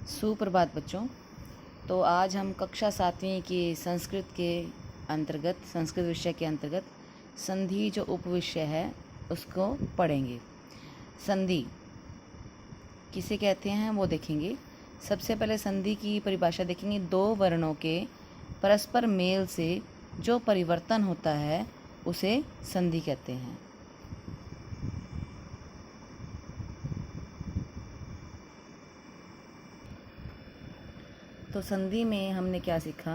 सुप्रभात बच्चों। तो आज हम कक्षा 7वीं की संस्कृत के अंतर्गत, संस्कृत विषय के अंतर्गत संधि जो उपविषय है उसको पढ़ेंगे। संधि किसे कहते हैं वो देखेंगे। सबसे पहले संधि की परिभाषा देखेंगे। दो वर्णों के परस्पर मेल से जो परिवर्तन होता है उसे संधि कहते हैं। तो संधि में हमने क्या सीखा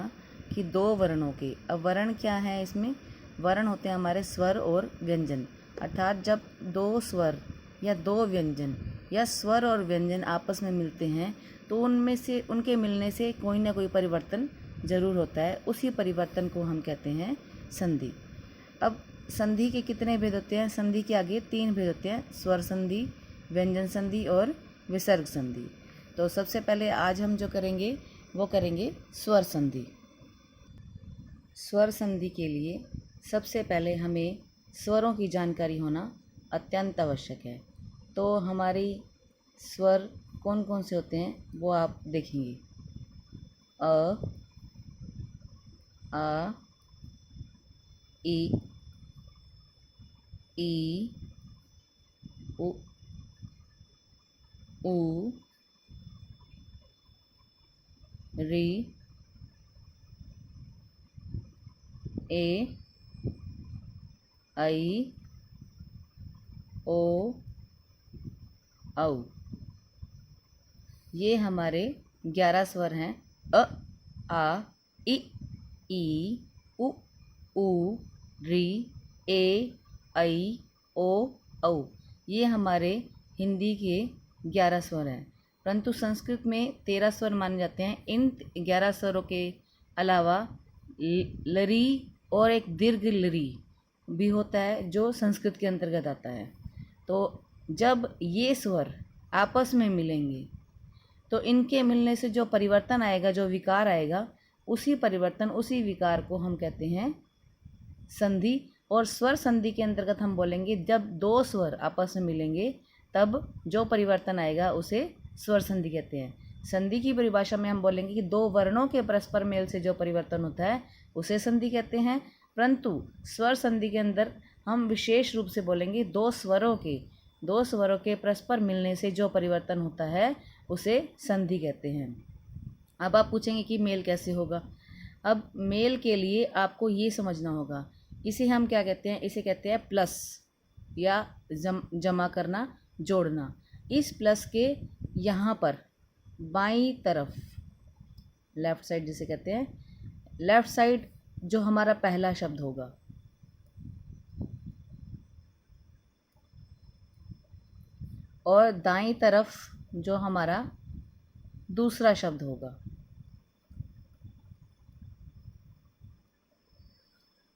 कि दो वर्णों के, अब वर्ण क्या है इसमें, वर्ण होते हैं हमारे स्वर और व्यंजन। अर्थात जब दो स्वर या दो व्यंजन या स्वर और व्यंजन आपस में मिलते हैं तो उनमें से, उनके मिलने से कोई ना कोई परिवर्तन जरूर होता है। उसी परिवर्तन को हम कहते हैं संधि। अब संधि के कितने भेद होते हैं? संधि के आगे 3 भेद होते हैं, स्वर संधि, व्यंजन संधि और विसर्ग संधि। तो सबसे पहले आज हम जो करेंगे वो करेंगे स्वर संधि। स्वर संधि के लिए सबसे पहले हमें स्वरों की जानकारी होना अत्यंत आवश्यक है। तो हमारी स्वर कौन कौन से होते हैं वो आप देखेंगे। अ, आ, ई, उ, ऊ, री, ए, आई, ओ, औ। ये हमारे 11 स्वर हैं। अ, आ, ई, उ, री, ए, आई, ओ, औ। ये हमारे हिंदी के 11 स्वर हैं। परंतु संस्कृत में 13 स्वर माने जाते हैं। इन 11 स्वरों के अलावा लरी और एक दीर्घ लरी भी होता है जो संस्कृत के अंतर्गत आता है। तो जब ये स्वर आपस में मिलेंगे तो इनके मिलने से जो परिवर्तन आएगा, जो विकार आएगा, उसी परिवर्तन, उसी विकार को हम कहते हैं संधि। और स्वर संधि के अंतर्गत हम बोलेंगे जब दो स्वर आपस में मिलेंगे तब जो परिवर्तन आएगा उसे स्वर संधि कहते हैं। संधि की परिभाषा में हम बोलेंगे कि दो वर्णों के परस्पर मेल से जो परिवर्तन होता है उसे संधि कहते हैं। परंतु स्वर संधि के अंदर हम विशेष रूप से बोलेंगे दो स्वरों के परस्पर मिलने से जो परिवर्तन होता है उसे संधि कहते हैं। अब आप पूछेंगे कि मेल कैसे होगा। अब मेल के लिए आपको ये समझना होगा, इसे हम क्या कहते हैं? इसे कहते हैं प्लस या जमा करना, जोड़ना। इस प्लस के यहाँ पर बाईं तरफ, लेफ़्ट साइड जिसे कहते हैं, लेफ़्ट साइड जो हमारा पहला शब्द होगा और दाईं तरफ जो हमारा दूसरा शब्द होगा,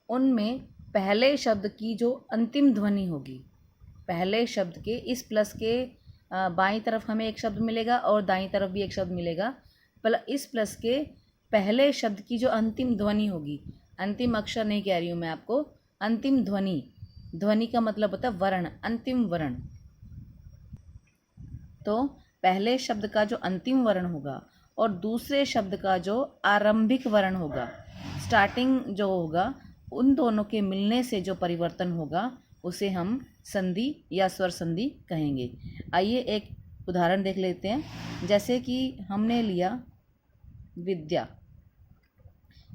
उनमें पहले शब्द की जो अंतिम ध्वनि होगी, पहले शब्द के इस प्लस के बाईं तरफ हमें एक शब्द मिलेगा और दाईं तरफ भी एक शब्द मिलेगा। इस प्लस के पहले शब्द की जो अंतिम ध्वनि होगी, अंतिम अक्षर नहीं कह रही हूँ मैं आपको, अंतिम ध्वनि, ध्वनि का मतलब होता है वर्ण, अंतिम वर्ण। तो पहले शब्द का जो अंतिम वर्ण होगा और दूसरे शब्द का जो आरंभिक वर्ण होगा, स्टार्टिंग जो होगा, उन दोनों के मिलने से जो परिवर्तन होगा उसे हम संधि या स्वर संधि कहेंगे। आइए एक उदाहरण देख लेते हैं। जैसे कि हमने लिया विद्या,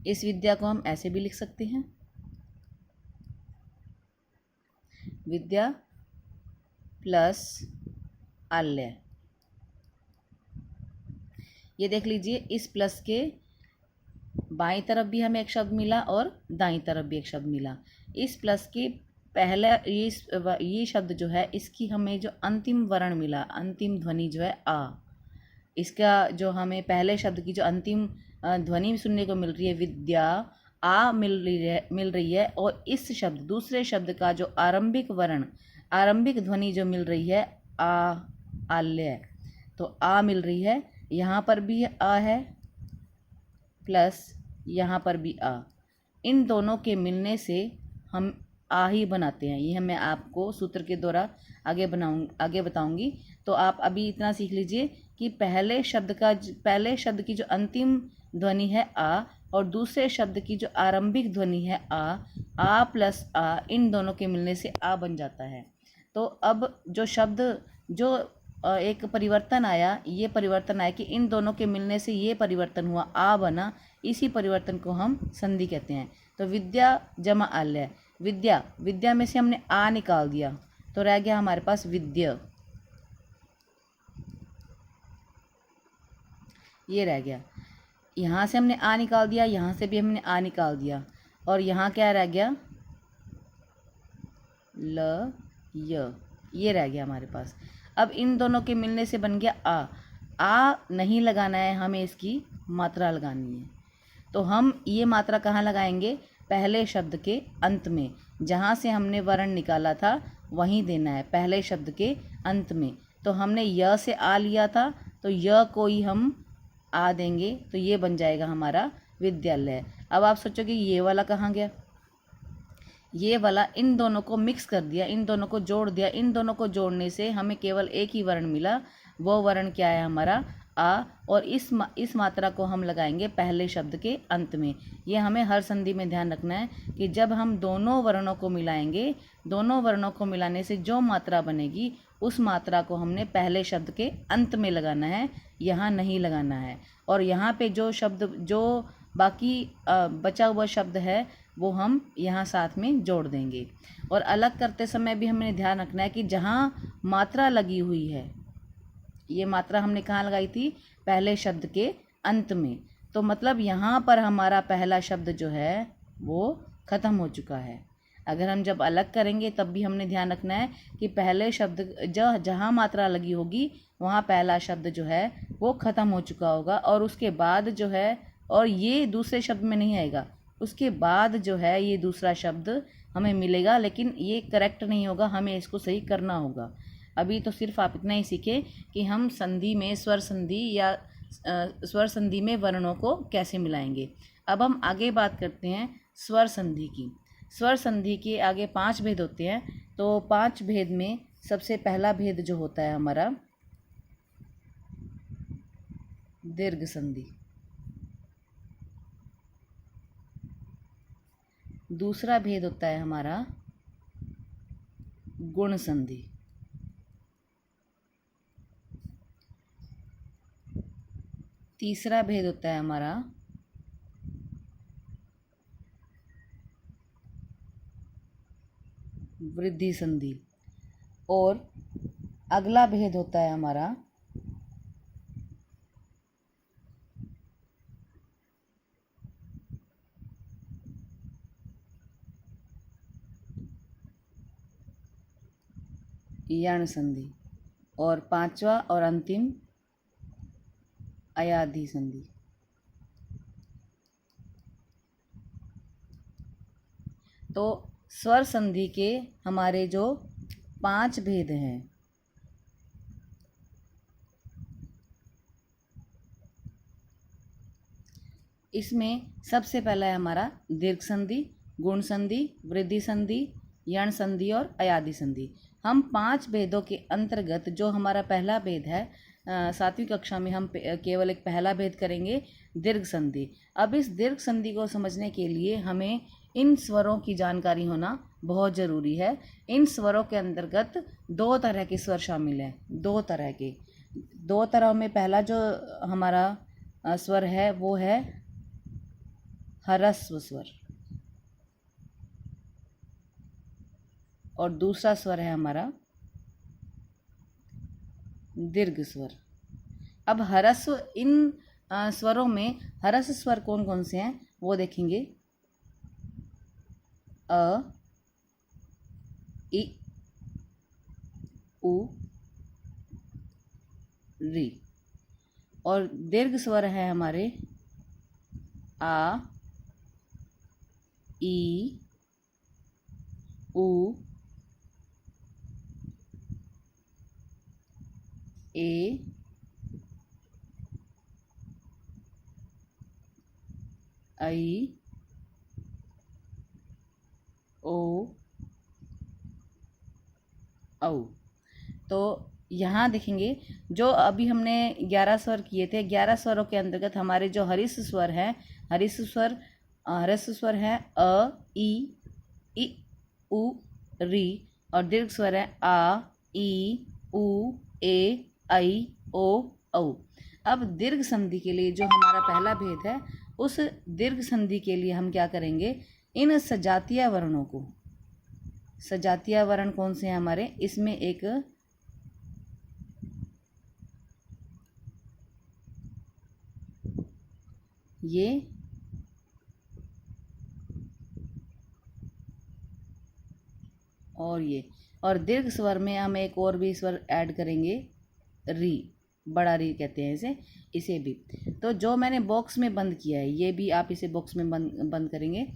इस विद्या को हम ऐसे भी लिख सकते हैं, विद्या प्लस आल्य। ये देख लीजिए, इस प्लस के बाईं तरफ भी हमें एक शब्द मिला और दाईं तरफ भी एक शब्द मिला। इस प्लस के पहला ये शब्द जो है, इसकी हमें जो अंतिम वर्ण मिला, अंतिम ध्वनि जो है आ, इसका जो हमें पहले शब्द की जो अंतिम ध्वनि सुनने को मिल रही है, विद्या, आ मिल रही है। और इस शब्द, दूसरे शब्द का जो आरंभिक वर्ण, आरंभिक ध्वनि जो मिल रही है, आ, आल्य, तो आ मिल रही है। यहाँ पर भी आ है प्लस यहाँ पर भी आ। इन दोनों के मिलने से हम आ ही बनाते हैं। ये मैं आपको सूत्र के द्वारा आगे बताऊंगी। तो आप अभी इतना सीख लीजिए कि पहले शब्द की जो अंतिम ध्वनि है आ, और दूसरे शब्द की जो आरंभिक ध्वनि है आ प्लस आ, इन दोनों के मिलने से आ बन जाता है। तो अब जो शब्द जो एक परिवर्तन आया, ये परिवर्तन आया कि इन दोनों के मिलने से ये परिवर्तन हुआ, आ बना, इसी परिवर्तन को हम संधि कहते हैं। तो विद्या जमा आल्य, विद्या में से हमने आ निकाल दिया तो रह गया हमारे पास विद्य, ये रह गया। यहाँ से हमने आ निकाल दिया, यहाँ से भी हमने आ निकाल दिया, और यहाँ क्या रह गया, ल य, ये रह गया हमारे पास। अब इन दोनों के मिलने से बन गया आ नहीं लगाना है, हमें इसकी मात्रा लगानी है। तो हम ये मात्रा कहाँ लगाएंगे, पहले शब्द के अंत में, जहाँ से हमने वर्ण निकाला था वहीं देना है, पहले शब्द के अंत में। तो हमने य से आ लिया था, तो य को ही हम आ देंगे, तो ये बन जाएगा हमारा विद्यालय। अब आप सोचोगे ये वाला कहाँ गया, ये वाला इन दोनों को मिक्स कर दिया, इन दोनों को जोड़ दिया, इन दोनों को जोड़ने से हमें केवल एक ही वर्ण मिला, वो वर्ण क्या है हमारा आ, और इस मात्रा को हम लगाएंगे पहले शब्द के अंत में। ये हमें हर संधि में ध्यान रखना है कि जब हम दोनों वर्णों को मिलाएंगे, दोनों वर्णों को मिलाने से जो मात्रा बनेगी उस मात्रा को हमने पहले शब्द के अंत में लगाना है, यहाँ नहीं लगाना है। और यहाँ पे जो शब्द, जो बाकी बचा हुआ शब्द है वो हम यहाँ साथ में जोड़ देंगे। और अलग करते समय भी हमें ध्यान रखना है कि जहाँ मात्रा लगी हुई है, ये मात्रा हमने कहाँ लगाई थी, पहले शब्द के अंत में, तो मतलब यहाँ पर हमारा पहला शब्द जो है वो ख़त्म हो चुका है। अगर हम जब अलग करेंगे तब भी हमने ध्यान रखना है कि पहले शब्द जहाँ मात्रा लगी होगी वहाँ पहला शब्द जो है वो ख़त्म हो चुका होगा, और उसके बाद जो है, और ये दूसरे शब्द में नहीं आएगा, उसके बाद जो है ये दूसरा शब्द हमें मिलेगा, लेकिन ये करेक्ट नहीं होगा, हमें इसको सही करना होगा। अभी तो सिर्फ आप इतना ही सीखें कि हम संधि में स्वर संधि या स्वर संधि में वर्णों को कैसे मिलाएंगे। अब हम आगे बात करते हैं स्वर संधि की। स्वर संधि के आगे 5 भेद होते हैं। तो 5 भेद में सबसे पहला भेद जो होता है हमारा दीर्घ संधि, दूसरा भेद होता है हमारा गुण संधि, तीसरा भेद होता है हमारा वृद्धि संधि, और अगला भेद होता है हमारा यण संधि, और पांचवा और अंतिम अयाधि संधि। तो स्वर संधि के हमारे जो 5 भेद हैं, इसमें सबसे पहला है हमारा दीर्घ संधि, गुण संधि, वृद्धि संधि, यण संधि और अयाधि संधि। हम 5 भेदों के अंतर्गत जो हमारा पहला भेद है, 7वीं कक्षा में हम केवल एक पहला भेद करेंगे, दीर्घ संधि। अब इस दीर्घ संधि को समझने के लिए हमें इन स्वरों की जानकारी होना बहुत ज़रूरी है। इन स्वरों के अंतर्गत 2 तरह के स्वर शामिल हैं, 2 तरह के। 2 तरह में पहला जो हमारा स्वर है वो है ह्रस्व स्वर, और दूसरा स्वर है हमारा दीर्घ स्वर। अब ह्रस्व, इन स्वरों में ह्रस्व स्वर कौन कौन से हैं वो देखेंगे, अ, इ, उ, री। और दीर्घ स्वर है हमारे आ, ई, उ, ए, आई, ओ, औ। तो यहाँ देखेंगे जो अभी हमने 11 स्वर किए थे, 11 स्वरों के अंतर्गत हमारे जो हरिश स्वर हैं, हरिश स्वर हैं अ, ई, उ, री, और दीर्घ स्वर है आ, ई, उ, ए, ऐ, ओ, औ। अब दीर्घ संधि के लिए जो हमारा पहला भेद है, उस दीर्घ संधि के लिए हम क्या करेंगे, इन सजातीय वर्णों को, सजातीय वर्ण कौन से हैं हमारे, इसमें एक ये और ये, और दीर्घ स्वर में हम एक और भी स्वर ऐड करेंगे, री, बड़ा री कहते हैं इसे भी। तो जो मैंने बॉक्स में बंद किया है, ये भी आप इसे बॉक्स में बंद करेंगे।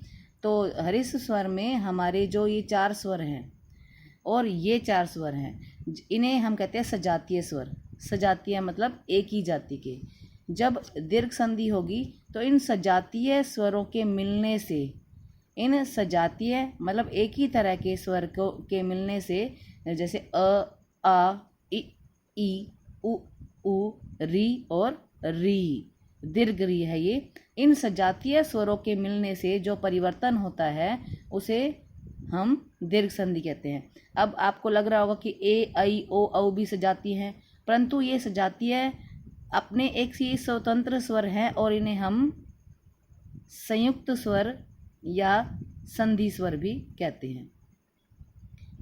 तो हरिश स्वर में हमारे जो ये 4 स्वर हैं और ये 4 स्वर हैं, इन्हें हम कहते हैं सजातीय स्वर। सजातीय मतलब एक ही जाति के। जब दीर्घ संधि होगी तो इन सजातीय स्वरों के मिलने से, इन सजातीय मतलब एक ही तरह के स्वर को के मिलने से, जैसे अ, आ, ई, उ, री और री, दीर्घ री है ये। इन सजातीय स्वरों के मिलने से जो परिवर्तन होता है उसे हम दीर्घ संधि कहते हैं। अब आपको लग रहा होगा कि ए, ऐ, ओ, औ भी सजातीय हैं, परंतु ये सजातीय अपने एक ही स्वतंत्र स्वर हैं और इन्हें हम संयुक्त स्वर या संधि स्वर भी कहते हैं।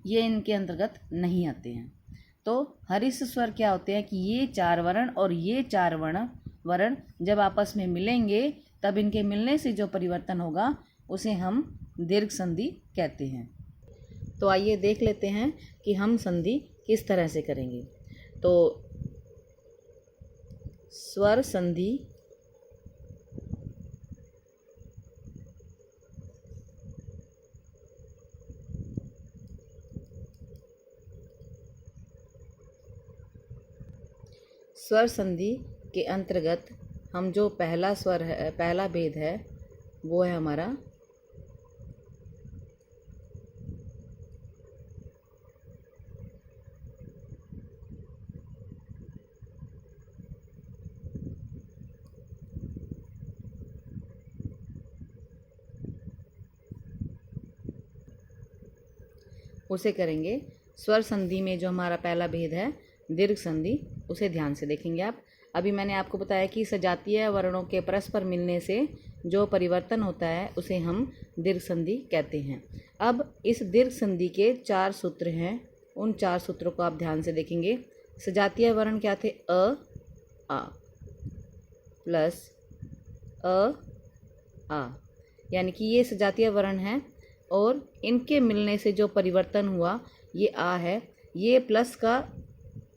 ये इनके अंतर्गत नहीं आते हैं। तो हरिश स्वर क्या होते हैं कि ये 4 वर्ण और ये 4 वर्ण जब आपस में मिलेंगे तब इनके मिलने से जो परिवर्तन होगा उसे हम दीर्घ संधि कहते हैं। तो आइए देख लेते हैं कि हम संधि किस तरह से करेंगे। तो स्वर संधि स्वर संधि के अंतर्गत हम जो पहला स्वर है, पहला भेद है, वो है हमारा उसे करेंगे। स्वर संधि में जो हमारा पहला भेद है दीर्घ संधि, उसे ध्यान से देखेंगे आप। अभी मैंने आपको बताया कि सजातीय वर्णों के परस्पर मिलने से जो परिवर्तन होता है उसे हम दीर्घ संधि कहते हैं। अब इस दीर्घ संधि के 4 सूत्र हैं, उन 4 सूत्रों को आप ध्यान से देखेंगे। सजातीय वर्ण क्या थे, अ, आ प्लस अ, आ, यानी कि ये सजातीय वर्ण हैं और इनके मिलने से जो परिवर्तन हुआ ये आ है। ये प्लस का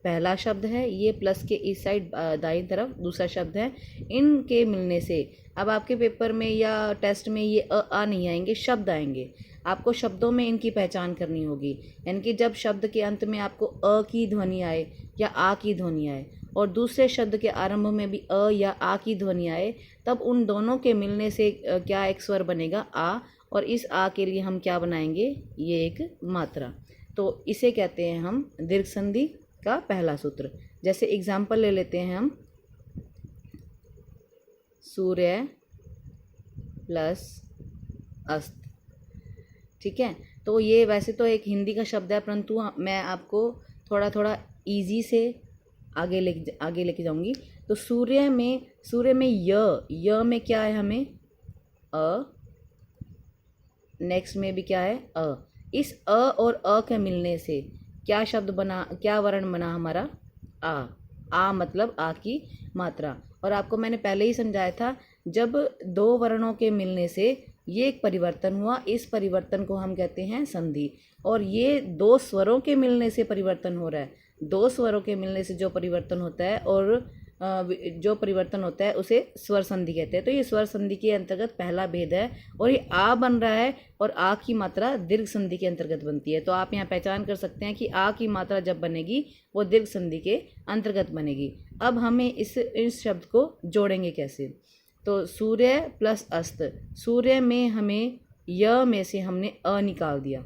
पहला शब्द है, ये प्लस के इस साइड दाईं तरफ दूसरा शब्द है। इनके मिलने से अब आपके पेपर में या टेस्ट में ये आ नहीं आएंगे, शब्द आएंगे। आपको शब्दों में इनकी पहचान करनी होगी, यानी कि जब शब्द के अंत में आपको अ की ध्वनि आए या आ की ध्वनि आए और दूसरे शब्द के आरंभ में भी अ या आ की ध्वनि आए, तब उन दोनों के मिलने से क्या एक स्वर बनेगा, आ, और इस आ के लिए हम क्या बनाएंगे, ये एक मात्रा। तो इसे कहते हैं हम दीर्घ संधि का पहला सूत्र। जैसे एग्जाम्पल ले लेते हैं हम, सूर्य प्लस अस्त। ठीक है, तो ये वैसे तो एक हिंदी का शब्द है, परंतु मैं आपको थोड़ा थोड़ा इजी से आगे लेके जाऊंगी। तो सूर्य में य में क्या है, हमें अ, नेक्स्ट में भी क्या है, अ। इस अ और अ के मिलने से क्या शब्द बना, क्या वर्ण बना हमारा, आ मतलब आ की मात्रा। और आपको मैंने पहले ही समझाया था, जब 2 वर्णों के मिलने से ये एक परिवर्तन हुआ, इस परिवर्तन को हम कहते हैं संधि। और ये 2 स्वरों के मिलने से परिवर्तन हो रहा है, 2 स्वरों के मिलने से जो परिवर्तन होता है और जो परिवर्तन होता है उसे स्वर संधि कहते हैं। तो ये स्वर संधि के अंतर्गत पहला भेद है और ये आ बन रहा है और आ की मात्रा दीर्घ संधि के अंतर्गत बनती है। तो आप यहाँ पहचान कर सकते हैं कि आ की मात्रा जब बनेगी वो दीर्घ संधि के अंतर्गत बनेगी। अब हमें इस शब्द को जोड़ेंगे कैसे। तो सूर्य प्लस अस्त, सूर्य में हमें य में से हमने अ निकाल दिया,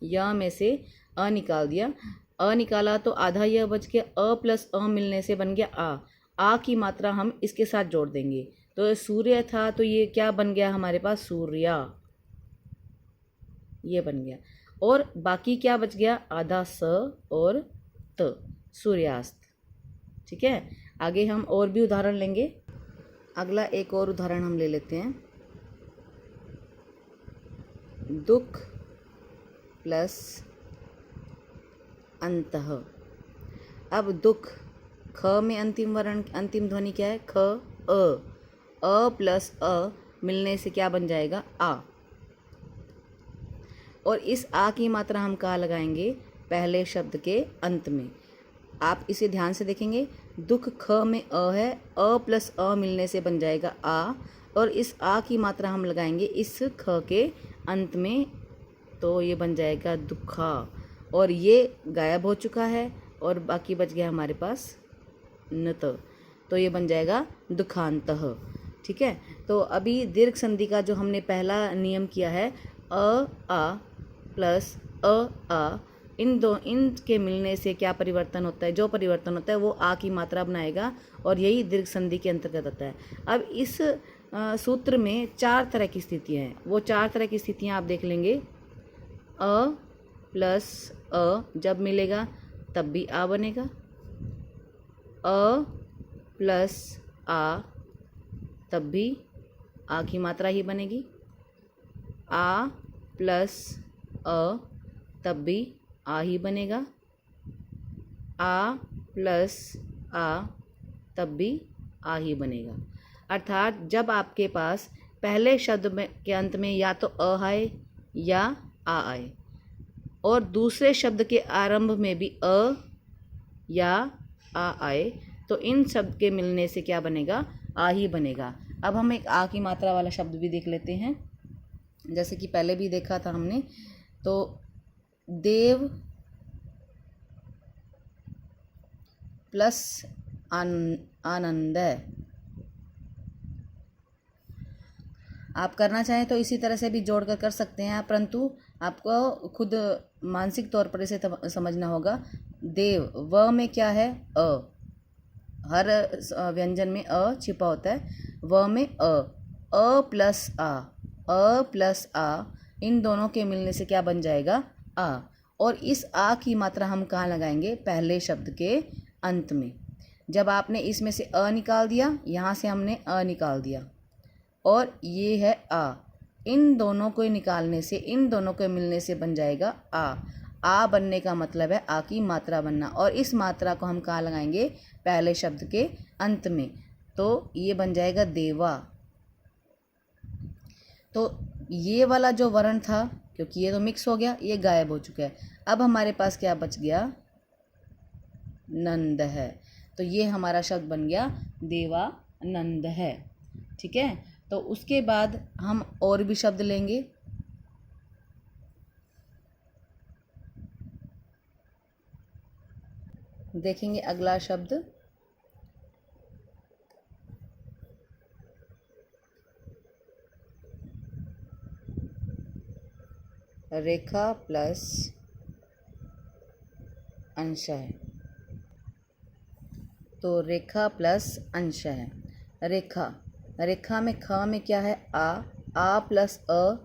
य में से अ निकाल दिया, अ निकाला तो आधा यह बच गया, अ प्लस अ मिलने से बन गया आ की मात्रा हम इसके साथ जोड़ देंगे, तो सूर्य था तो ये क्या बन गया हमारे पास, सूर्या, ये बन गया। और बाकी क्या बच गया, आधा स और त, सूर्यास्त। ठीक है, आगे हम और भी उदाहरण लेंगे। अगला एक और उदाहरण हम ले लेते हैं, दुख प्लस अंतः। अब दुख, ख में अंतिम वर्ण, अंतिम ध्वनि क्या है, ख, अ प्लस अ मिलने से क्या बन जाएगा, आ। और इस आ की मात्रा हम कहाँ लगाएंगे, पहले शब्द के अंत में। आप इसे ध्यान से देखेंगे, दुख ख में अ है, अ प्लस अ मिलने से बन जाएगा आ, और इस आ की मात्रा हम लगाएंगे इस ख के अंत में, तो ये बन जाएगा दुखा, और ये गायब हो चुका है और बाकी बच गया हमारे पास नत, तो ये बन जाएगा दुखांतः। ठीक है, तो अभी दीर्घ संधि का जो हमने पहला नियम किया है, आ प्लस आ, इनके मिलने से क्या परिवर्तन होता है, जो परिवर्तन होता है वो आ की मात्रा बनाएगा, और यही दीर्घ संधि के अंतर्गत आता है। अब इस सूत्र में 4 तरह की स्थितियाँ हैं, वो 4 तरह की स्थितियाँ आप देख लेंगे। अ प्लस अ जब मिलेगा तब भी आ बनेगा, अ प्लस आ तब भी आ की मात्रा ही बनेगी, आ प्लस अ तब भी आ ही बनेगा, आ प्लस आ तब भी आ ही बनेगा। अर्थात जब आपके पास पहले शब्द में के अंत में या तो अ आए या आ आए, और दूसरे शब्द के आरंभ में भी अ या आ आए, तो इन शब्द के मिलने से क्या बनेगा, आ ही बनेगा। अब हम एक आ की मात्रा वाला शब्द भी देख लेते हैं, जैसे कि पहले भी देखा था हमने। तो देव प्लस आनंद, आप करना चाहें तो इसी तरह से भी जोड़कर कर सकते हैं, परंतु आपको खुद मानसिक तौर पर इसे समझना होगा। देव, व में क्या है, अ, हर व्यंजन में अ छिपा होता है, व में अ प्लस आ, इन दोनों के मिलने से क्या बन जाएगा, आ। और इस आ की मात्रा हम कहाँ लगाएंगे, पहले शब्द के अंत में। जब आपने इसमें से अ निकाल दिया, यहाँ से हमने अ निकाल दिया, और ये है आ, इन दोनों को निकालने से, इन दोनों के मिलने से बन जाएगा आ बनने का मतलब है आ की मात्रा बनना, और इस मात्रा को हम कहाँ लगाएंगे, पहले शब्द के अंत में, तो ये बन जाएगा देवा। तो ये वाला जो वर्ण था, क्योंकि ये तो मिक्स हो गया, ये गायब हो चुका है। अब हमारे पास क्या बच गया, नंद है, तो ये हमारा शब्द बन गया देवानंद है। ठीक है, तो उसके बाद हम और भी शब्द लेंगे। देखेंगे अगला शब्द, रेखा प्लस अंश है। तो रेखा प्लस अंश है, रेखा में ख में क्या है, आ प्लस अ,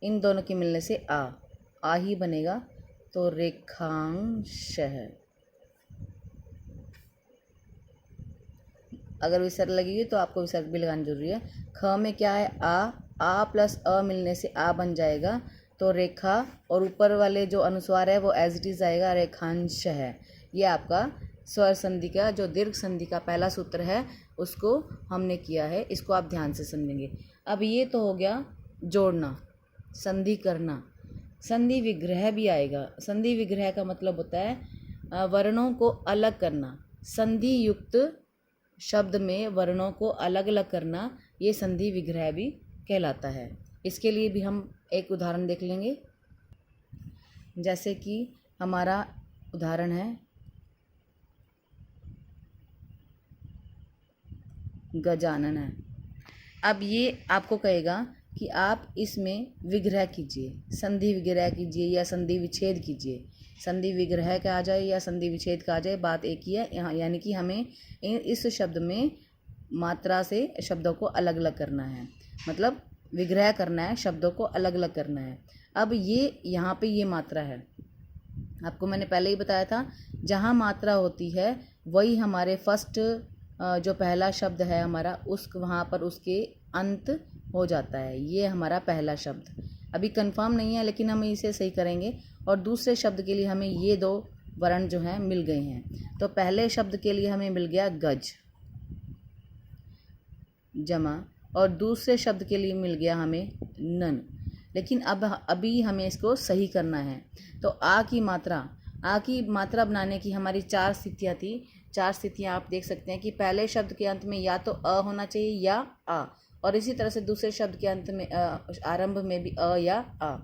इन दोनों के मिलने से आ ही बनेगा, तो रेखांश है। अगर विसर्ग लगेगी तो आपको विसर्ग भी लगानी जरूरी है। ख में क्या है, आ प्लस अ मिलने से आ बन जाएगा, तो रेखा, और ऊपर वाले जो अनुस्वार है वो एज इट इज आएगा, रेखांश है। ये आपका स्वर संधि का, जो दीर्घ संधि का पहला सूत्र है, उसको हमने किया है, इसको आप ध्यान से समझेंगे। अब ये तो हो गया जोड़ना, संधि करना। संधि विग्रह भी आएगा। संधि विग्रह का मतलब होता है वर्णों को अलग करना, संधि युक्त शब्द में वर्णों को अलग अलग करना, ये संधि विग्रह भी कहलाता है। इसके लिए भी हम एक उदाहरण देख लेंगे, जैसे कि हमारा उदाहरण है गजानन है। अब ये आपको कहेगा कि आप इसमें विग्रह कीजिए, संधि विग्रह कीजिए या संधि विच्छेद कीजिए। संधि विग्रह का आ जाए या संधि विच्छेद का आ जाए, बात एक ही है यहाँ, यानी कि हमें इस शब्द में मात्रा से शब्दों को अलग अलग करना है, मतलब विग्रह करना है, शब्दों को अलग अलग करना है। अब ये यहाँ पे ये मात्रा है, आपको मैंने पहले ही बताया था, जहाँ मात्रा होती है वही हमारे फर्स्ट जो पहला शब्द है हमारा, उस वहाँ पर उसके अंत हो जाता है। ये हमारा पहला शब्द अभी कंफर्म नहीं है, लेकिन हम इसे सही करेंगे। और दूसरे शब्द के लिए हमें ये दो वर्ण जो हैं मिल गए हैं। तो पहले शब्द के लिए हमें मिल गया गज जमा, और दूसरे शब्द के लिए मिल गया हमें नन। लेकिन अभी हमें इसको सही करना है। तो आ की मात्रा बनाने की हमारी 4 स्थितियाँ थी। 4 स्थितियाँ आप देख सकते हैं कि पहले शब्द के अंत में या तो अ होना चाहिए या आ, और इसी तरह से दूसरे शब्द के अंत में आरंभ में भी अ या आ।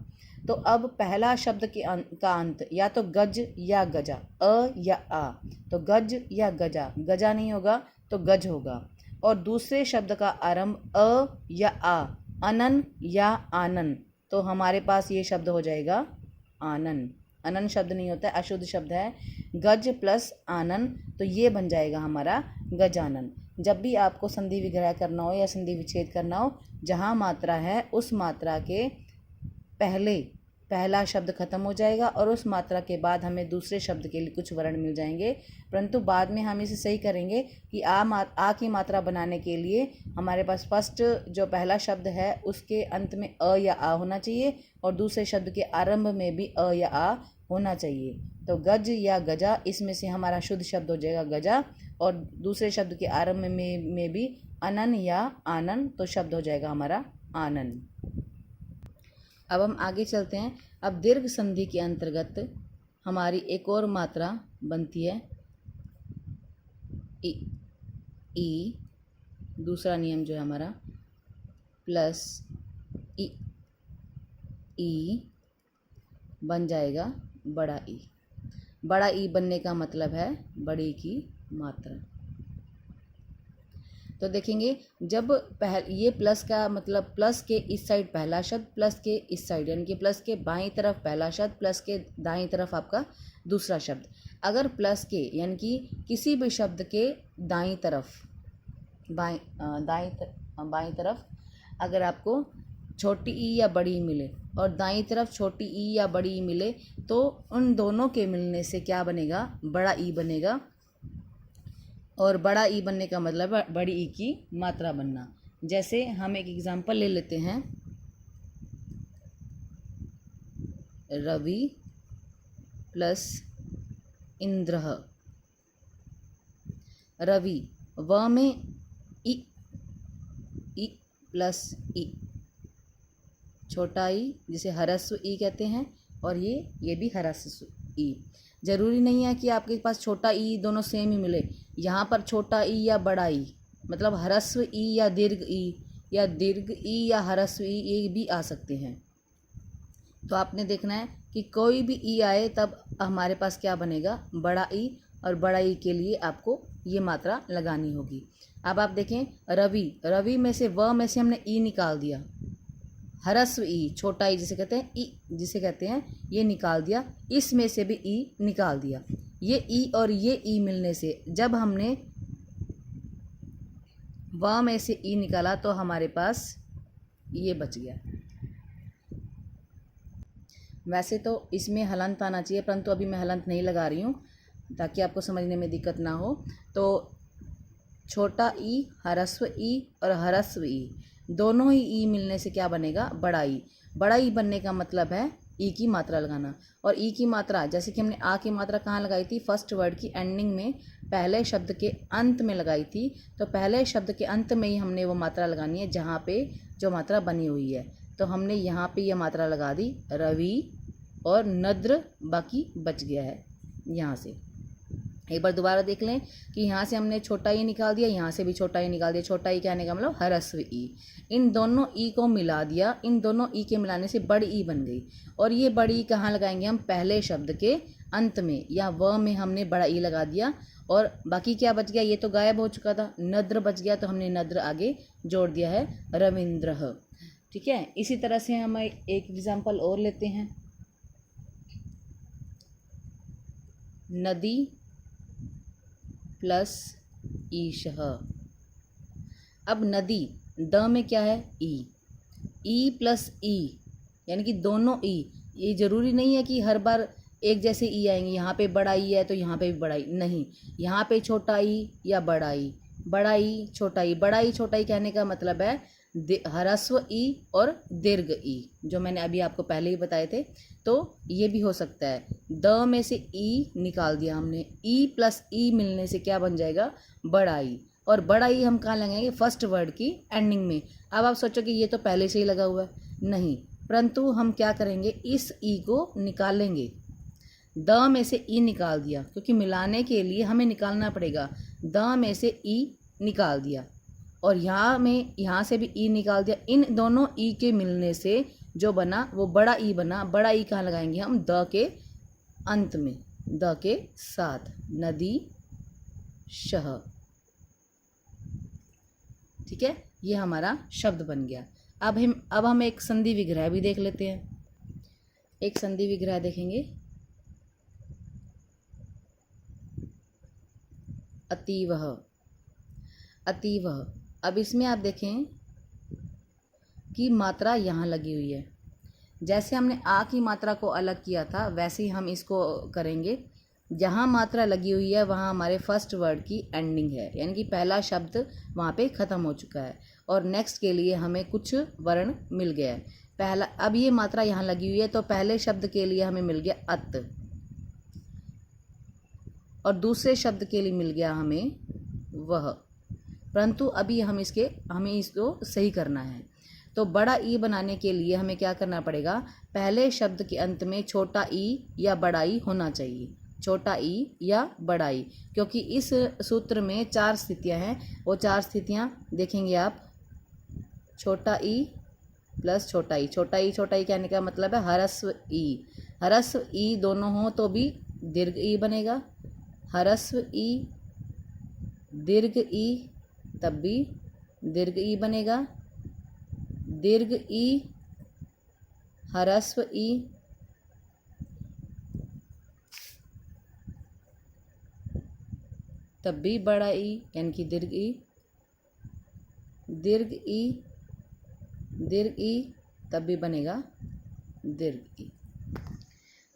तो अब पहला शब्द का अंत या तो गज या गजा, अ या आ, तो गज या गजा, गजा नहीं होगा तो गज होगा। और दूसरे शब्द का आरंभ अ या आ, अनन या आनन, तो हमारे पास ये शब्द हो जाएगा आनन। अनन शब्द नहीं होता है, अशुद्ध शब्द है। गज प्लस आनन, तो ये बन जाएगा हमारा गजानन। जब भी आपको संधि विग्रह करना हो या संधि विच्छेद करना हो, जहाँ मात्रा है उस मात्रा के पहला शब्द खत्म हो जाएगा और उस मात्रा के बाद हमें दूसरे शब्द के लिए कुछ वर्ण मिल जाएंगे। परंतु बाद में हम इसे सही करेंगे कि आ की मात्रा बनाने के लिए हमारे पास फर्स्ट जो पहला शब्द है उसके अंत में अ या आ होना चाहिए और दूसरे शब्द के आरंभ में भी अ या आ होना चाहिए। तो गज या गजा, इसमें से हमारा शुद्ध शब्द हो जाएगा गजा, और दूसरे शब्द के आरंभ में भी अनन या आनन, तो शब्द हो जाएगा हमारा आनन। अब हम आगे चलते हैं। अब दीर्घ संधि के अंतर्गत हमारी एक और मात्रा बनती है ई। दूसरा नियम जो है हमारा प्लस ई बन जाएगा बड़ा ई। बड़ा ई बनने का मतलब है बड़ी की मात्रा। तो देखेंगे जब ये प्लस का मतलब प्लस के इस साइड पहला शब्द, प्लस के इस साइड यानी कि प्लस के बाईं तरफ पहला शब्द, प्लस के दाईं तरफ आपका दूसरा शब्द। अगर प्लस के यानी कि किसी भी शब्द के दाईं तरफ बाईं तरफ अगर आपको छोटी ई या बड़ी ई मिले और दाईं तरफ छोटी ई या बड़ी ई मिले, तो उन दोनों के मिलने से क्या बनेगा, बड़ा ई बनेगा। और बड़ा ई बनने का मतलब है बड़ी ई की मात्रा बनना। जैसे हम एक एग्जांपल ले लेते हैं, रवि प्लस इंद्रः। रवि व में ई प्लस ई, छोटा ई जिसे ह्रस्व ई कहते हैं, और ये भी ह्रस्व ई। ज़रूरी नहीं है कि आपके पास छोटा ई दोनों सेम ही मिले। यहाँ पर छोटा ई या बड़ा ई मतलब ह्रस्व ई या दीर्घ ई, या दीर्घ ई या ह्रस्व ई, ये भी आ सकते हैं। तो आपने देखना है कि कोई भी ई आए तब हमारे पास क्या बनेगा, बड़ा ई, और बड़ा ई के लिए आपको ये मात्रा लगानी होगी। अब आप देखें रवि में से हमने ई निकाल दिया, ह्रस्व ई छोटा ई जिसे कहते हैं ये निकाल दिया, इसमें से भी ई निकाल दिया। ये ई और ये ई मिलने से जब हमने व में से ई निकाला तो हमारे पास ये बच गया। वैसे तो इसमें हलंत आना चाहिए, परंतु अभी मैं हलंत नहीं लगा रही हूँ ताकि आपको समझने में दिक्कत ना हो। तो छोटा ई, ह्रस्व ई और ह्रस्व ई दोनों ही ई मिलने से क्या बनेगा, बड़ा ई। बड़ा ई बनने का मतलब है ई की मात्रा लगाना। और ई की मात्रा जैसे कि हमने आ की मात्रा कहाँ लगाई थी, फर्स्ट वर्ड की एंडिंग में, पहले शब्द के अंत में लगाई थी। तो पहले शब्द के अंत में ही हमने वो मात्रा लगानी है जहाँ पे जो मात्रा बनी हुई है। तो हमने यहाँ पे ये मात्रा लगा दी रवि, और नद्र बाकी बच गया है यहाँ से। एक बार दोबारा देख लें कि यहाँ से हमने छोटा ई निकाल दिया, यहाँ से भी छोटा ई निकाल दिया। छोटा ई कहने का मतलब ह्रस्व ई। इन दोनों ई को मिला दिया, इन दोनों ई के मिलाने से बड़ी ई बन गई। और ये बड़ी ई कहाँ लगाएंगे हम, पहले शब्द के अंत में या व में हमने बड़ा ई लगा दिया। और बाकी क्या बच गया, ये तो गायब हो चुका था, नद्र बच गया, तो हमने नद्र आगे जोड़ दिया है रविंद्रः। ठीक है, इसी तरह से हम एक एग्जाम्पल और लेते हैं। नदी प्लस ईशः। अब नदी द में क्या है ई प्लस ई, यानी कि दोनों ई। ये ज़रूरी नहीं है कि हर बार एक जैसे ई आएंगे। यहाँ पे बड़ा ई है तो यहाँ पे भी बड़ा ई, नहीं, यहाँ पे छोटा ई या बड़ा ई, बड़ा ई छोटा ई। बड़ा ई छोटा ई कहने का मतलब है ह्रस्व ई और दीर्घ ई, जो मैंने अभी आपको पहले ही बताए थे। तो ये भी हो सकता है। द में से ई निकाल दिया हमने, ई प्लस ई मिलने से क्या बन जाएगा, बड़ा ई। और बड़ा ई हम कहाँ लगाएंगे, फर्स्ट वर्ड की एंडिंग में। अब आप सोचो कि ये तो पहले से ही लगा हुआ है, नहीं, परंतु हम क्या करेंगे, इस ई को निकालेंगे। द में से ई निकाल दिया, क्योंकि मिलाने के लिए हमें निकालना पड़ेगा। द में से ई निकाल दिया और यहाँ से भी ई निकाल दिया। इन दोनों ई के मिलने से जो बना वो बड़ा ई बना। बड़ा ई कहाँ लगाएंगे हम, द के अंत में, द के साथ, नदी शह। ठीक है, ये हमारा शब्द बन गया। अब हम एक संधि विग्रह भी देख लेते हैं। एक संधि विग्रह देखेंगे, अतीवः। अतीवः, अब इसमें आप देखें कि मात्रा यहाँ लगी हुई है। जैसे हमने आ की मात्रा को अलग किया था वैसे ही हम इसको करेंगे। जहाँ मात्रा लगी हुई है वहाँ हमारे फर्स्ट वर्ड की एंडिंग है, यानी कि पहला शब्द वहाँ पे ख़त्म हो चुका है और नेक्स्ट के लिए हमें कुछ वर्ण मिल गया है। पहला, अब ये मात्रा यहाँ लगी हुई है तो पहले शब्द के लिए हमें मिल गया अत और दूसरे शब्द के लिए मिल गया हमें वह। परंतु अभी हमें इसको सही करना है। तो बड़ा ई बनाने के लिए हमें क्या करना पड़ेगा, पहले शब्द के अंत में छोटा ई या बड़ा ई होना चाहिए, छोटा ई या बड़ा ई, क्योंकि इस सूत्र में 4 स्थितियां हैं। वो 4 स्थितियां देखेंगे आप। छोटा ई प्लस छोटा ई, छोटा ई छोटा ई कहने का मतलब है ह्रस्व ई। ह्रस्व ई दोनों हो तो भी दीर्घ ई बनेगा, ह्रस्व ई दीर्घ ई तब भी दीर्घ ई बनेगा, दीर्घ ई ह्रस्व ई तब भी बड़ा ई, यानी कि दीर्घ ई, दीर्घ ई दीर्घ ई तब भी बनेगा दीर्घ ई।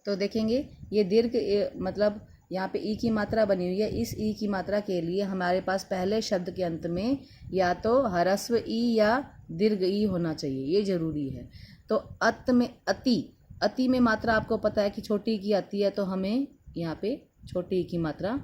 तो देखेंगे ये दीर्घ मतलब यहाँ पे ई की मात्रा बनी हुई है। इस ई की मात्रा के लिए हमारे पास पहले शब्द के अंत में या तो ह्रस्व ई या दीर्घ ई होना चाहिए, ये जरूरी है। तो अत में अति में मात्रा आपको पता है कि छोटी ई की आती है, तो हमें यहाँ पे छोटी ई की मात्रा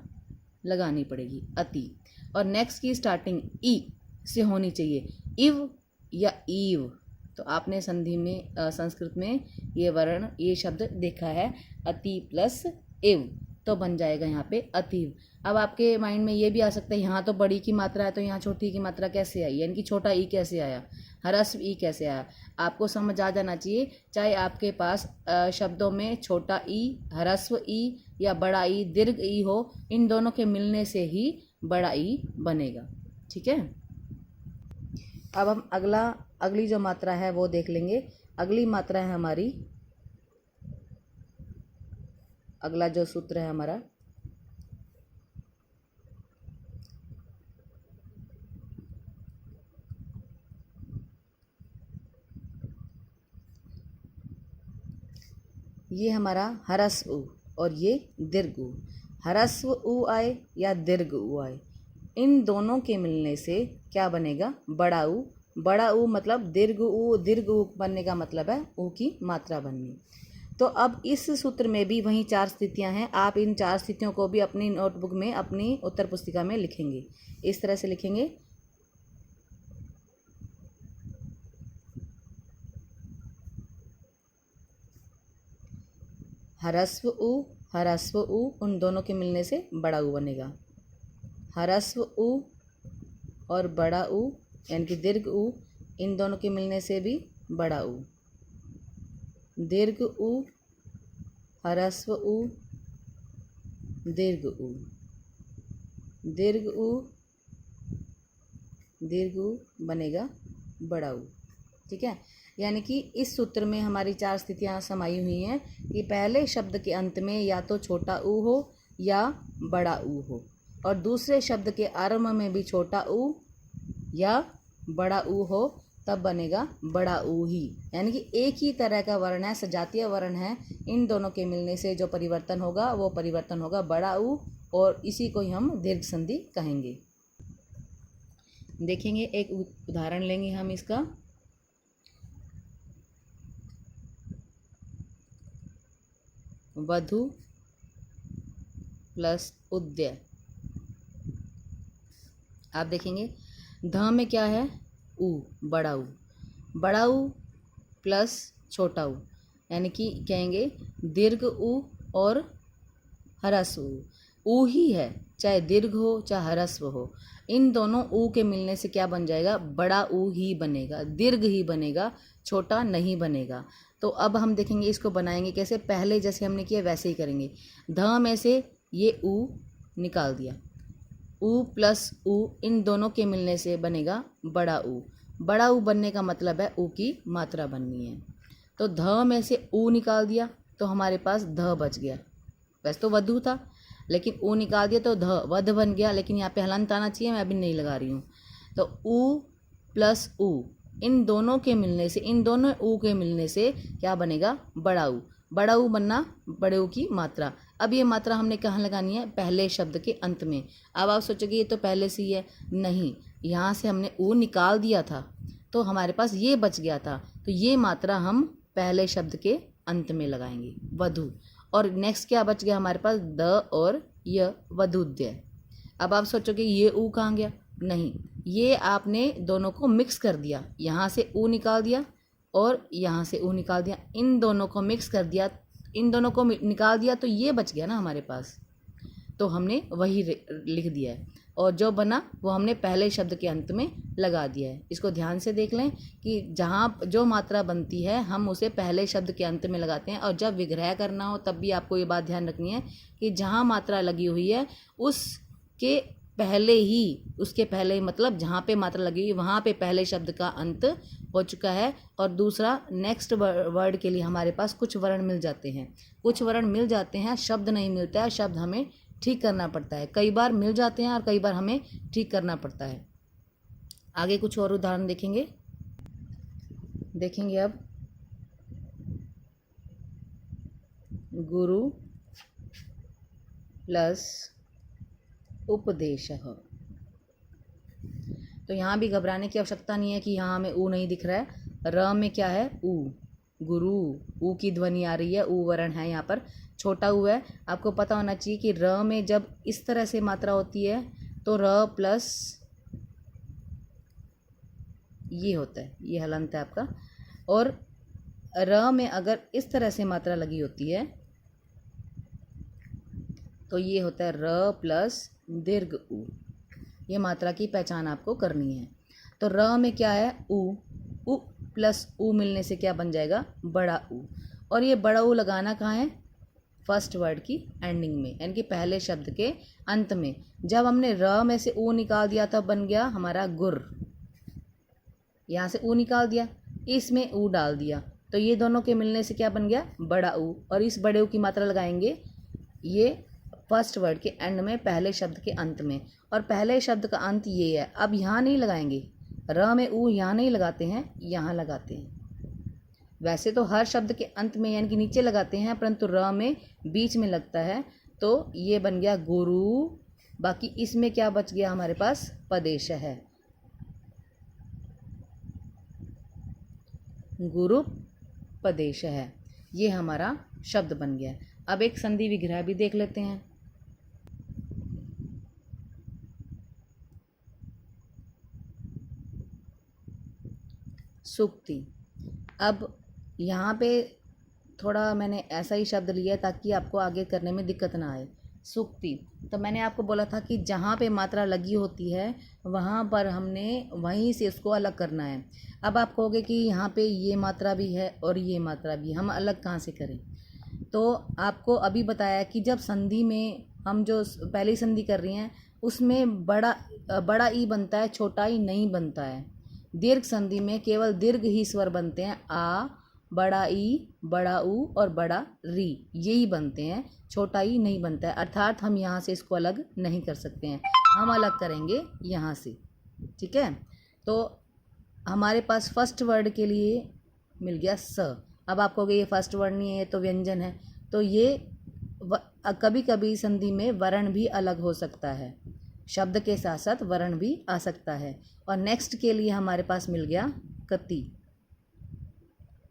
लगानी पड़ेगी, अति। और नेक्स्ट की स्टार्टिंग ई से होनी चाहिए, इव या ईव। तो आपने संधि में संस्कृत में ये शब्द देखा है, अति प्लस इव, तो बन जाएगा यहाँ पे अतीव। अब आपके माइंड में ये भी आ सकता है यहाँ तो बड़ी की मात्रा है तो यहाँ छोटी की मात्रा कैसे आई, यानी कि छोटा ई कैसे आया, ह्रस्व ई कैसे आया। आपको समझ आ जाना चाहिए, चाहे आपके पास शब्दों में छोटा ई, ह्रस्व ई या बड़ा ई, दीर्घ ई हो, इन दोनों के मिलने से ही बड़ा ई बनेगा। ठीक है, अब हम अगली जो मात्रा है वो देख लेंगे। अगली मात्रा है हमारी, अगला जो सूत्र है हमारा ये हमारा ह्रस्व उ और ये दीर्घ उ। ह्रस्व उ आए या दीर्घ उ आए, इन दोनों के मिलने से क्या बनेगा, बड़ा उ। बड़ा उ मतलब दीर्घ उ बनने का मतलब है उ की मात्रा बननी। तो अब इस सूत्र में भी वही 4 स्थितियां हैं। आप इन 4 स्थितियों को भी अपनी नोटबुक में, अपनी उत्तर पुस्तिका में लिखेंगे। इस तरह से लिखेंगे, ह्रस्व उ उन दोनों के मिलने से बड़ा उ बनेगा। ह्रस्व उ और बड़ा उ यानी कि दीर्घ उ, इन दोनों के मिलने से भी बड़ा उ। दीर्घ उ, ह्रस्व उ, दीर्घ उ, दीर्घ उ, दीर्घ उ बनेगा बड़ा उ। ठीक है, यानी कि इस सूत्र में हमारी 4 स्थितियां समाई हुई हैं कि पहले शब्द के अंत में या तो छोटा उ हो या बड़ा ऊ हो, और दूसरे शब्द के आरंभ में भी छोटा ऊ या बड़ा ऊ हो तब बनेगा बड़ा ऊ ही। यानी कि एक ही तरह का वर्ण है, सजातीय वर्ण है, इन दोनों के मिलने से जो परिवर्तन होगा वो परिवर्तन होगा बड़ा ऊ, और इसी को ही हम दीर्घ संधि कहेंगे। देखेंगे एक उदाहरण लेंगे हम इसका। वधु प्लस उद्य। आप देखेंगे ध में क्या है, ऊ, बड़ा ऊ, बड़ा ऊ प्लस छोटा ऊ, यानी कि कहेंगे दीर्घ ऊ और ह्रस्व ऊ ही है, चाहे दीर्घ हो चाहे ह्रस्व हो, इन दोनों ऊ के मिलने से क्या बन जाएगा, बड़ा ऊ ही बनेगा, दीर्घ ही बनेगा, छोटा नहीं बनेगा। तो अब हम देखेंगे इसको बनाएंगे कैसे। पहले जैसे हमने किया वैसे ही करेंगे। ध में से ये ऊ निकाल दिया, ऊ प्लस ऊ, इन दोनों के मिलने से बनेगा बड़ा ऊ। बड़ा ऊ बनने का मतलब है ऊ की मात्रा बननी है। तो ध में से ऊ निकाल दिया तो हमारे पास ध बच गया। वैसे तो वधु था, लेकिन ऊ निकाल दिया तो ध वध बन गया, लेकिन यहाँ पे हलंत आना चाहिए, मैं अभी नहीं लगा रही हूँ। तो ऊ प्लस ऊ, इन दोनों के मिलने से, इन दोनों ऊ के मिलने से क्या बनेगा, बड़ा ऊ। बड़ा ऊ बनना बड़े ऊ की मात्रा। अब ये मात्रा हमने कहाँ लगानी है, पहले शब्द के अंत में। अब आप सोचोगे ये तो पहले से ही है, नहीं, यहाँ से हमने ऊ निकाल दिया था तो हमारे पास ये बच गया था, तो ये मात्रा हम पहले शब्द के अंत में लगाएंगे, वधु। और नेक्स्ट क्या बच गया हमारे पास, द और य, वधुद्य। अब आप सोचोगे ये ऊ कहाँ गया, नहीं, ये आपने दोनों को मिक्स कर दिया, यहाँ से ऊ निकाल दिया और यहाँ से ऊ निकाल दिया, इन दोनों को मिक्स कर दिया, इन दोनों को निकाल दिया तो ये बच गया ना हमारे पास, तो हमने वही लिख दिया है, और जो बना वो हमने पहले शब्द के अंत में लगा दिया है। इसको ध्यान से देख लें कि जहाँ जो मात्रा बनती है हम उसे पहले शब्द के अंत में लगाते हैं, और जब विग्रह करना हो तब भी आपको ये बात ध्यान रखनी है कि जहाँ मात्रा लगी हुई है उसके पहले ही, उसके पहले ही मतलब जहाँ पे मात्रा लगी हुई वहाँ पे पहले शब्द का अंत हो चुका है। और दूसरा, नेक्स्ट वर्ड के लिए हमारे पास कुछ वर्ण मिल जाते हैं, कुछ वर्ण मिल जाते हैं, शब्द नहीं मिलता है, शब्द हमें ठीक करना पड़ता है। कई बार मिल जाते हैं और कई बार हमें ठीक करना पड़ता है। आगे कुछ और उदाहरण देखेंगे। अब गुरु प्लस उपदेशः। तो यहाँ भी घबराने की आवश्यकता नहीं है कि यहाँ हमें ऊ नहीं दिख रहा है। र में क्या है, ऊ, गुरु, ऊ की ध्वनि आ रही है, ऊ वर्ण है, यहाँ पर छोटा ऊ है। आपको पता होना चाहिए कि र में जब इस तरह से मात्रा होती है तो र प्लस ये होता है, ये हलंत है आपका, और र में अगर इस तरह से मात्रा लगी होती है तो ये होता है र प्लस दीर्घ ऊ। ये मात्रा की पहचान आपको करनी है। तो र में क्या है, ऊ, ऊ प्लस ऊ मिलने से क्या बन जाएगा, बड़ा ऊ। और ये बड़ा ऊ लगाना कहाँ है, फर्स्ट वर्ड की एंडिंग में, यानी कि पहले शब्द के अंत में। जब हमने र में से ऊ निकाल दिया तब बन गया हमारा गुर। यहाँ से ऊ निकाल दिया, इसमें ऊ डाल दिया, तो ये दोनों के मिलने से क्या बन गया, बड़ा ऊ। और इस बड़े ऊ की मात्रा लगाएंगे ये फर्स्ट वर्ड के एंड में, पहले शब्द के अंत में, और पहले शब्द का अंत ये है। अब यहाँ नहीं लगाएंगे, र में ऊ यहाँ नहीं लगाते हैं, यहाँ लगाते हैं। वैसे तो हर शब्द के अंत में यानी कि नीचे लगाते हैं, परंतु र में बीच में लगता है, तो ये बन गया गुरु। बाकी इसमें क्या बच गया हमारे पास, पदेश है, गुरु पदेश है, ये हमारा शब्द बन गया। अब एक संधि विग्रह भी देख लेते हैं। सूक्ति। अब यहाँ पे थोड़ा मैंने ऐसा ही शब्द लिया ताकि आपको आगे करने में दिक्कत ना आए। सूक्ति, तो मैंने आपको बोला था कि जहाँ पे मात्रा लगी होती है वहाँ पर हमने वहीं से उसको अलग करना है। अब आप कहोगे कि यहाँ पे ये मात्रा भी है और ये मात्रा भी, हम अलग कहाँ से करें। तो आपको अभी बताया कि जब संधि में हम जो पहली संधि कर रही हैं उसमें बड़ा ई बनता है, छोटा ई नहीं बनता है। दीर्घ संधि में केवल दीर्घ ही स्वर बनते हैं, आ, बड़ा ई, बड़ा ऊ और बड़ा री यही बनते हैं, छोटा ई नहीं बनता है। अर्थात हम यहाँ से इसको अलग नहीं कर सकते हैं, हम अलग करेंगे यहाँ से। ठीक है, तो हमारे पास फर्स्ट वर्ड के लिए मिल गया स। अब आप कहोगे ये फर्स्ट वर्ड नहीं है, ये तो व्यंजन है। तो ये कभी कभी संधि में वर्ण भी अलग हो सकता है, शब्द के साथ साथ वर्ण भी आ सकता है। और नेक्स्ट के लिए हमारे पास मिल गया कति,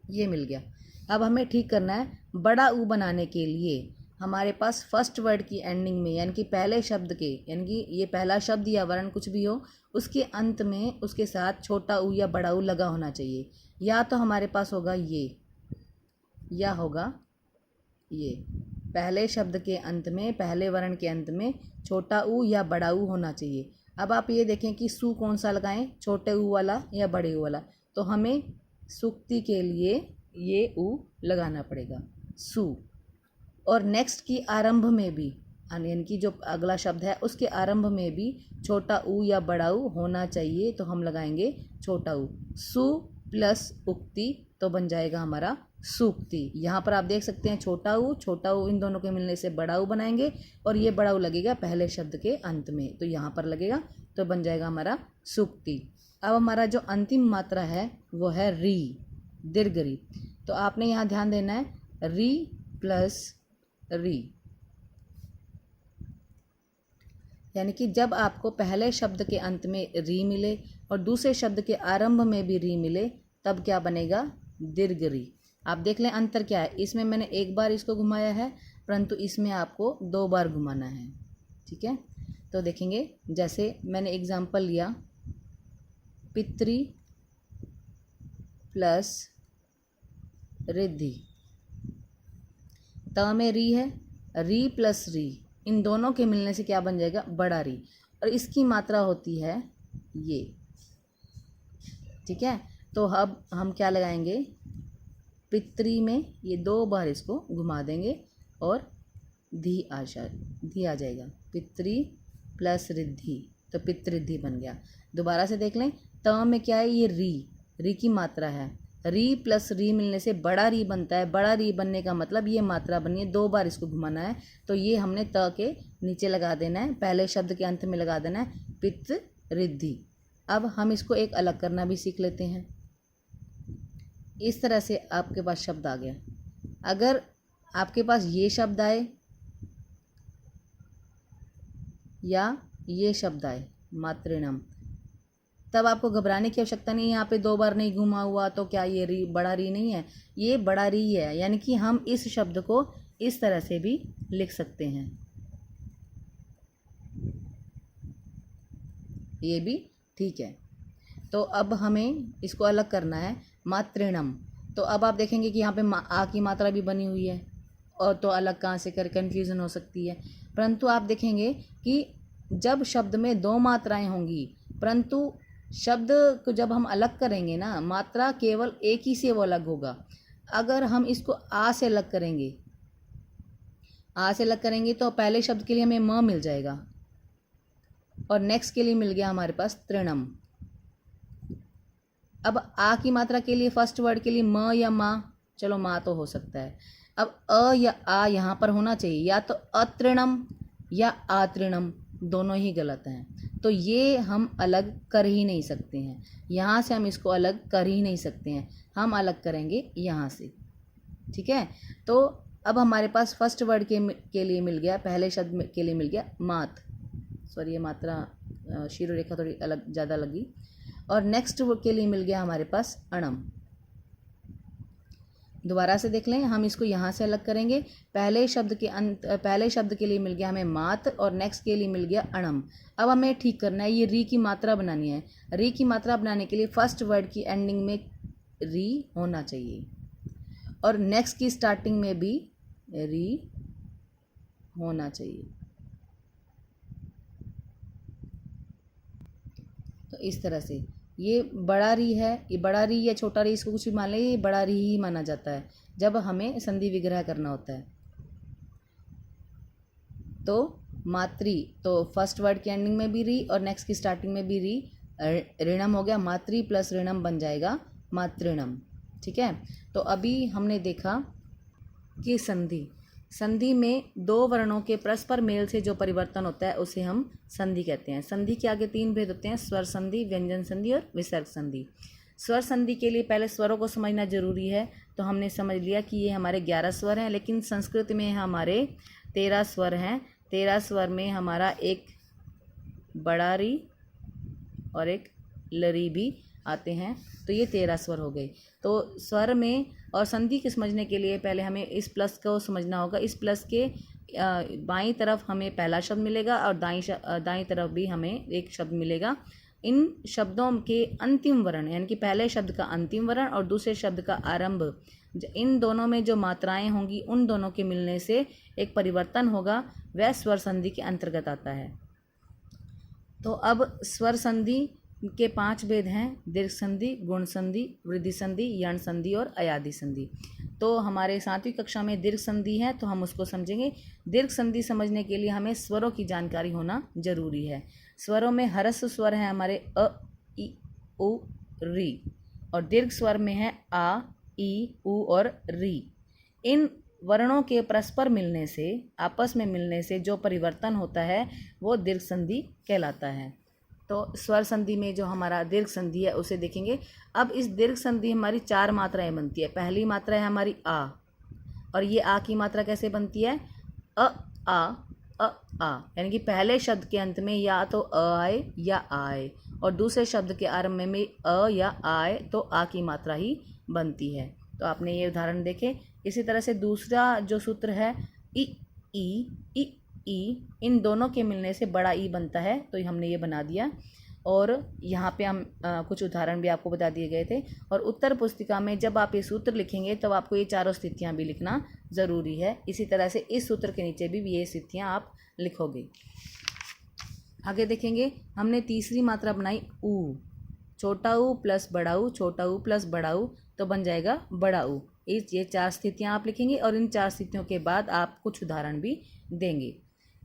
ये मिल गया। अब हमें ठीक करना है बड़ा ऊ बनाने के लिए हमारे पास फर्स्ट वर्ड की एंडिंग में, यानी कि पहले शब्द के, यानी कि ये पहला शब्द या वर्ण कुछ भी हो, उसके अंत में उसके साथ छोटा ऊ या बड़ा ऊ लगा होना चाहिए। या तो हमारे पास होगा ये, या होगा ये। पहले शब्द के अंत में, पहले वर्ण के अंत में छोटा ऊ या बड़ा ऊ होना चाहिए। अब आप ये देखें कि सु कौन सा लगाएं, छोटे ऊ वाला या बड़े ऊ वाला। तो हमें सुक्ति के लिए ये ऊ लगाना पड़ेगा, सु। और नेक्स्ट की आरंभ में भी, यानी कि जो अगला शब्द है उसके आरंभ में भी छोटा ऊ या बड़ा ऊ होना चाहिए। तो हम लगाएंगे छोटा ऊ, सु प्लस उक्ति, तो बन जाएगा हमारा सूक्ति। यहाँ पर आप देख सकते हैं छोटा ऊ इन दोनों के मिलने से बड़ा ऊ बनाएंगे, और ये बड़ा ऊ लगेगा पहले शब्द के अंत में, तो यहाँ पर लगेगा, तो बन जाएगा हमारा सूक्ति। अब हमारा जो अंतिम मात्रा है वो है री, दीर्घ री। तो आपने यहाँ ध्यान देना है, री प्लस री, यानी कि जब आपको पहले शब्द के अंत में री मिले और दूसरे शब्द के आरंभ में भी री मिले, तब क्या बनेगा, दीर्घ री। आप देख लें अंतर क्या है, इसमें मैंने एक बार इसको घुमाया है, परंतु इसमें आपको 2 बार घुमाना है। ठीक है, तो देखेंगे, जैसे मैंने एग्जाम्पल लिया, पितृ प्लस रिद्धि, त में री है, री प्लस री, इन दोनों के मिलने से क्या बन जाएगा, बड़ा री, और इसकी मात्रा होती है ये। ठीक है, तो अब हम क्या लगाएंगे, पितृ में ये 2 बार इसको घुमा देंगे और धी आ जाएगा, पितृ प्लस रिद्धि, तो पितृद्धि बन गया। दोबारा से देख लें, त में क्या है, ये री की मात्रा है, री प्लस री मिलने से बड़ा री बनता है। बड़ा री बनने का मतलब ये मात्रा बनी है, 2 बार इसको घुमाना है, तो ये हमने त के नीचे लगा देना है, पहले शब्द के अंत में लगा देना है, पितृ रिद्धि। अब हम इसको एक अलग करना भी सीख लेते हैं। इस तरह से आपके पास शब्द आ गया। अगर आपके पास ये शब्द आए या ये शब्द आए मातृणाम, तब आपको घबराने की आवश्यकता नहीं है। यहाँ पे 2 बार नहीं घुमा हुआ तो क्या ये री बड़ा री नहीं है, ये बड़ा री है। यानी कि हम इस शब्द को इस तरह से भी लिख सकते हैं, ये भी ठीक है। तो अब हमें इसको अलग करना है, मातृणम। तो अब आप देखेंगे कि यहाँ पे आ की मात्रा भी बनी हुई है, और तो अलग कहाँ से कर, कन्फ्यूज़न हो सकती है। परंतु आप देखेंगे कि जब शब्द में 2 मात्राएं होंगी, परंतु शब्द को जब हम अलग करेंगे ना, मात्रा केवल एक ही से वो अलग होगा। अगर हम इसको आ से अलग करेंगे, तो पहले शब्द के लिए हमें म मिल जाएगा, और नेक्स्ट के लिए मिल गया हमारे पास तृणम। अब आ की मात्रा के लिए फर्स्ट वर्ड के लिए म या माँ, चलो माँ तो हो सकता है। अब अ या आ यहाँ पर होना चाहिए, या तो अतृणम या आतृणम, दोनों ही गलत हैं। तो ये हम अलग कर ही नहीं सकते हैं, यहाँ से हम इसको अलग कर ही नहीं सकते हैं, हम अलग करेंगे यहाँ से। ठीक है, तो अब हमारे पास फर्स्ट वर्ड के लिए मिल गया, पहले शब्द के लिए मिल गया मात, सॉरी ये मात्रा शिरो रेखा थोड़ी अलग ज़्यादा लगी। और नेक्स्ट के लिए मिल गया हमारे पास अणम। दोबारा से देख लें, हम इसको यहाँ से अलग करेंगे, पहले शब्द के लिए मिल गया हमें मात, और नेक्स्ट के लिए मिल गया अणम। अब हमें ठीक करना है, ये री की मात्रा बनानी है। री की मात्रा बनाने के लिए फर्स्ट वर्ड की एंडिंग में री होना चाहिए, और नेक्स्ट की स्टार्टिंग में भी री होना चाहिए। तो इस तरह से ये बड़ा री है, ये बड़ा री या छोटा री, इसको कुछ भी मान लें, ये बड़ा री ही माना जाता है जब हमें संधि विग्रह करना होता है। तो मातृ, तो फर्स्ट वर्ड की एंडिंग में भी री और नेक्स्ट की स्टार्टिंग में भी री, ऋणम हो गया, मातृ प्लस ऋणम बन जाएगा मातृणम। ठीक है। तो अभी हमने देखा कि संधि में दो वर्णों के परस्पर मेल से जो परिवर्तन होता है उसे हम संधि कहते हैं। संधि के आगे 3 भेद होते हैं, स्वर संधि, व्यंजन संधि और विसर्ग संधि। स्वर संधि के लिए पहले स्वरों को समझना जरूरी है। तो हमने समझ लिया कि ये हमारे 11 स्वर हैं, लेकिन संस्कृत में हमारे 13 स्वर हैं। 13 स्वर में हमारा एक बड़ा री और एक लरी भी आते हैं, तो ये 13 स्वर हो गए। तो स्वर में और संधि के समझने के लिए पहले हमें इस प्लस को समझना होगा। इस प्लस के बाईं तरफ हमें पहला शब्द मिलेगा और दाईं तरफ भी हमें एक शब्द मिलेगा। इन शब्दों के अंतिम वर्ण यानी कि पहले शब्द का अंतिम वर्ण और दूसरे शब्द का आरंभ, इन दोनों में जो मात्राएं होंगी उन दोनों के मिलने से एक परिवर्तन होगा, वह स्वर संधि के अंतर्गत आता है। तो अब स्वर संधि के 5 भेद हैं, दीर्घ संधि, गुण संधि, वृद्धि संधि, यण संधि और अयादि संधि। तो हमारे 7वीं कक्षा में दीर्घ संधि है, तो हम उसको समझेंगे। दीर्घ संधि समझने के लिए हमें स्वरों की जानकारी होना जरूरी है। स्वरों में ह्रस्व स्वर है हमारे अ, इ, उ, री, और दीर्घ स्वर में है आ, ई, उ और री। इन वर्णों के परस्पर मिलने से, आपस में मिलने से जो परिवर्तन होता है वो दीर्घ संधि कहलाता है। तो स्वर संधि में जो हमारा दीर्घ संधि है उसे देखेंगे। अब इस दीर्घ संधि हमारी 4 मात्राएं बनती है। पहली मात्रा है हमारी आ, और ये आ की मात्रा कैसे बनती है? अ आ, यानी कि पहले शब्द के अंत में या तो अ आए या आ आए, और दूसरे शब्द के आरंभ में अ या आ आए तो आ की मात्रा ही बनती है। तो आपने ये उदाहरण देखे। इसी तरह से दूसरा जो सूत्र है इ, इन दोनों के मिलने से बड़ा ई बनता है, तो हमने ये बना दिया। और यहाँ पे हम कुछ उदाहरण भी आपको बता दिए गए थे। और उत्तर पुस्तिका में जब आप ये सूत्र लिखेंगे तब आपको ये चारों स्थितियाँ भी लिखना ज़रूरी है। इसी तरह से इस सूत्र के नीचे भी ये स्थितियाँ आप लिखोगे। आगे देखेंगे, हमने तीसरी मात्रा बनाई ऊ। छोटा ऊ प्लस बड़ा ऊ, छोटा ऊ प्लस बड़ा ऊ, तो बन जाएगा बड़ा ऊ। ये 4 स्थितियाँ आप लिखेंगे और इन 4 स्थितियों के बाद आप कुछ उदाहरण भी देंगे।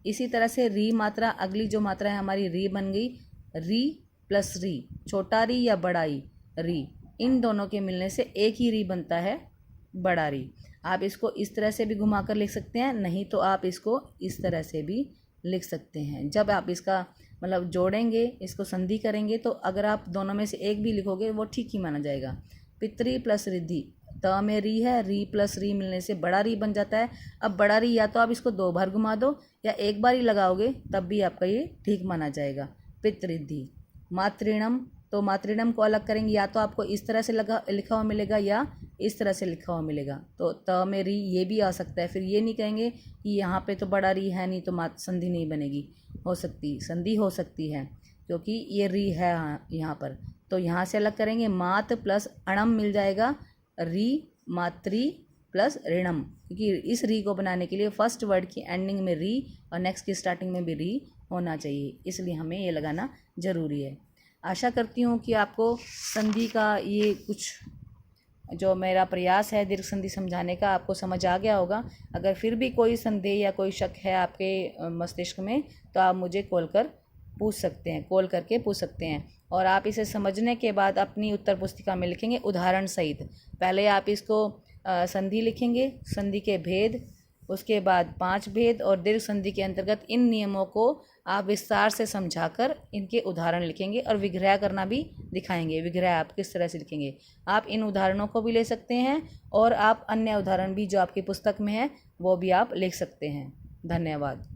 इसी तरह से री मात्रा, अगली जो मात्रा है हमारी री बन गई। री प्लस री, छोटा री या बड़ा री, इन दोनों के मिलने से एक ही री बनता है, बड़ा री। आप इसको इस तरह से भी घुमाकर लिख सकते हैं, नहीं तो आप इसको इस तरह से भी लिख सकते हैं। जब आप इसका मतलब जोड़ेंगे, इसको संधि करेंगे, तो अगर आप दोनों में से एक भी लिखोगे वो ठीक ही माना जाएगा। पितरी प्लस रिद्धि, त में री है, री प्लस री मिलने से बड़ा री बन जाता है। अब बड़ा री या तो आप इसको 2 बार घुमा दो या एक बार ही लगाओगे, तब भी आपका ये ठीक माना जाएगा। पितृद्धि। मातृणम, तो मातृणम को अलग करेंगे, या तो आपको इस तरह से लिखा हुआ मिलेगा या इस तरह से लिखा हुआ मिलेगा। तो त में री ये भी आ सकता है। फिर ये नहीं कहेंगे कि यहाँ पे तो बड़ा री है नहीं, तो संधि नहीं बनेगी। संधि हो सकती है क्योंकि ये री है यहाँ पर। तो यहाँ से अलग करेंगे, मात प्लस अणम मिल जाएगा, री मातृ प्लस ऋणम, क्योंकि इस री को बनाने के लिए फर्स्ट वर्ड की एंडिंग में री और नेक्स्ट की स्टार्टिंग में भी री होना चाहिए, इसलिए हमें ये लगाना ज़रूरी है। आशा करती हूँ कि आपको संधि का ये कुछ जो मेरा प्रयास है दीर्घ संधि समझाने का आपको समझ आ गया होगा। अगर फिर भी कोई संदेह या कोई शक है आपके मस्तिष्क में, तो आप मुझे कॉल करके पूछ सकते हैं। और आप इसे समझने के बाद अपनी उत्तर पुस्तिका में लिखेंगे उदाहरण सहित। पहले आप इसको संधि लिखेंगे, संधि के भेद, उसके बाद 5 भेद और दीर्घ संधि के अंतर्गत इन नियमों को आप विस्तार से समझाकर इनके उदाहरण लिखेंगे और विग्रह करना भी दिखाएंगे। विग्रह आप किस तरह से लिखेंगे, आप इन उदाहरणों को भी ले सकते हैं और आप अन्य उदाहरण भी जो आपकी पुस्तक में है वो भी आप लिख सकते हैं। धन्यवाद।